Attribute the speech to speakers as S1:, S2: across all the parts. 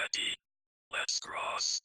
S1: Ready. Let's cross.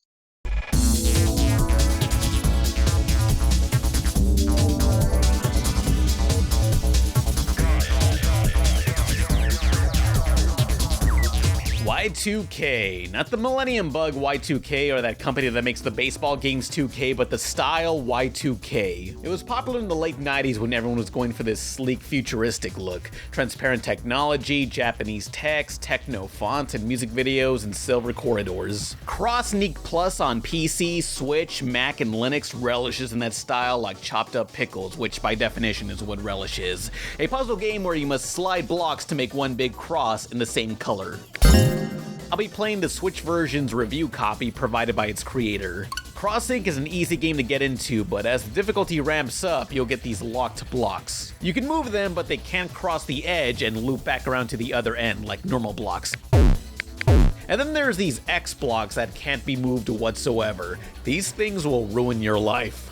S2: Y2K, not the Millennium Bug Y2K or that company that makes the baseball games 2K, but the style Y2K. It was popular in the late 90s when everyone was going for this sleek, futuristic look. Transparent technology, Japanese text, techno fonts, and music videos in silver corridors. Crossniq Plus on PC, Switch, Mac, and Linux relishes in that style like chopped up pickles, which by definition is what relish is. A puzzle game where you must slide blocks to make one big cross in the same color. I'll be playing the Switch version's review copy provided by its creator. Crossniq is an easy game to get into, but as the difficulty ramps up, you'll get these locked blocks. You can move them, but they can't cross the edge and loop back around to the other end like normal blocks. And then there's these X blocks that can't be moved whatsoever. These things will ruin your life.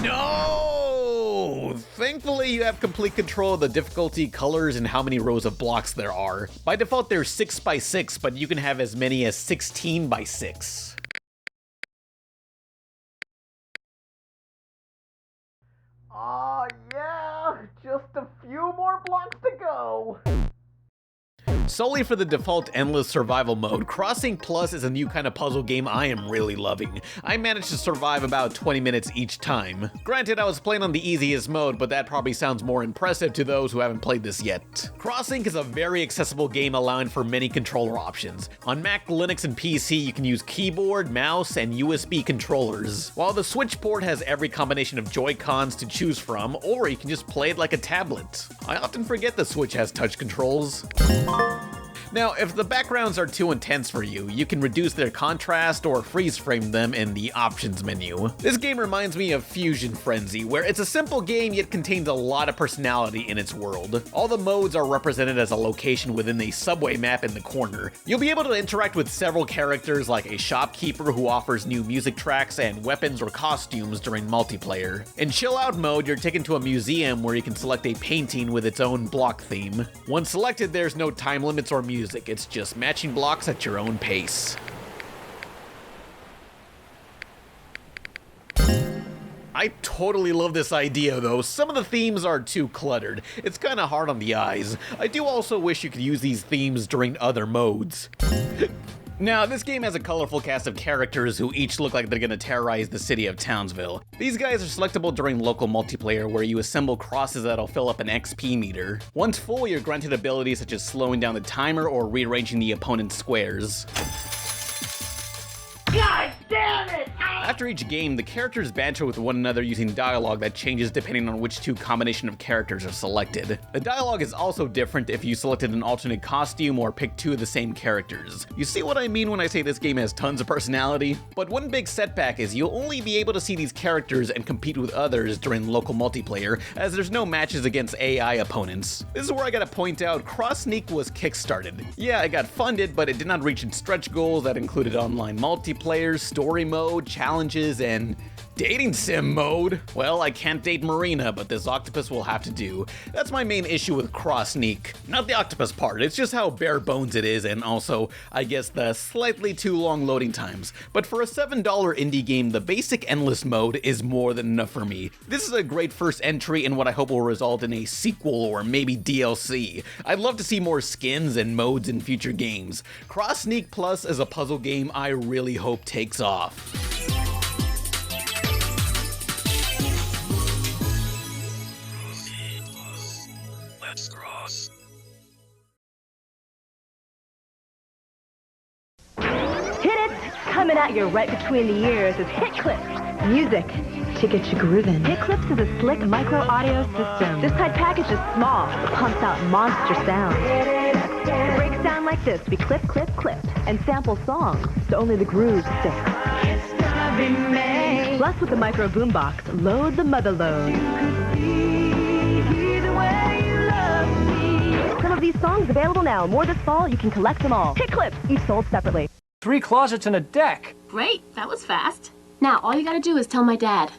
S2: No! Thankfully, you have complete control of the difficulty, colors, and how many rows of blocks there are. By default, they're 6 by 6, but you can have as many as 16 by 6. Oh yeah, just a few more blocks to go. Solely for the default endless survival mode, Crossniq Plus is a new kind of puzzle game I am really loving. I managed to survive about 20 minutes each time. Granted, I was playing on the easiest mode, but that probably sounds more impressive to those who haven't played this yet. Crossniq is a very accessible game allowing for many controller options. On Mac, Linux, and PC, you can use keyboard, mouse, and USB controllers, while the Switch port has every combination of Joy-Cons to choose from, or you can just play it like a tablet. I often forget the Switch has touch controls. Now, if the backgrounds are too intense for you, you can reduce their contrast or freeze frame them in the options menu. This game reminds me of Fusion Frenzy, where it's a simple game yet contains a lot of personality in its world. All the modes are represented as a location within a subway map in the corner. You'll be able to interact with several characters like a shopkeeper who offers new music tracks and weapons or costumes during multiplayer. In chill out mode, you're taken to a museum where you can select a painting with its own block theme. Once selected, there's no time limits or music. It's just matching blocks at your own pace. I totally love this idea though. Some of the themes are too cluttered. It's kinda hard on the eyes. I do also wish you could use these themes during other modes. Now, this game has a colorful cast of characters who each look like they're gonna terrorize the city of Townsville. These guys are selectable during local multiplayer where you assemble crosses that'll fill up an XP meter. Once full, you're granted abilities such as slowing down the timer or rearranging the opponent's squares. God damn it! After each game, the characters banter with one another using dialogue that changes depending on which two combination of characters are selected. The dialogue is also different if you selected an alternate costume or picked two of the same characters. You see what I mean when I say this game has tons of personality? But one big setback is you'll only be able to see these characters and compete with others during local multiplayer, as there's no matches against AI opponents. This is where I gotta point out, Crossniq was kickstarted. Yeah, it got funded, but it did not reach its stretch goals that included online multiplayer, story mode, challenges, and dating sim mode. Well, I can't date Marina, but this octopus will have to do. That's my main issue with Crossniq. Not the octopus part, it's just how bare bones it is, and also, I guess, the slightly too long loading times. But for a $7 indie game, the basic endless mode is more than enough for me. This is a great first entry in what I hope will result in a sequel or maybe DLC. I'd love to see more skins and modes in future games. Crossniq Plus is a puzzle game I really hope takes off.
S1: Let's cross.
S3: Hit it! Coming at you right between the ears is Hit Clips. Music to get you grooving. Hit Clips is a slick micro audio system. This tight package is small, but pumps out monster sound. It breaks down like this. We clip, clip, clip, and sample songs, so only the grooves stick. It's gonna be me. Plus, with the micro boombox, load the mother load. Some of these songs available now. More this fall, you can collect them all. Hit Clips, each sold separately.
S4: 3 closets and a deck.
S5: Great, that was fast. Now, all you gotta do is tell my dad.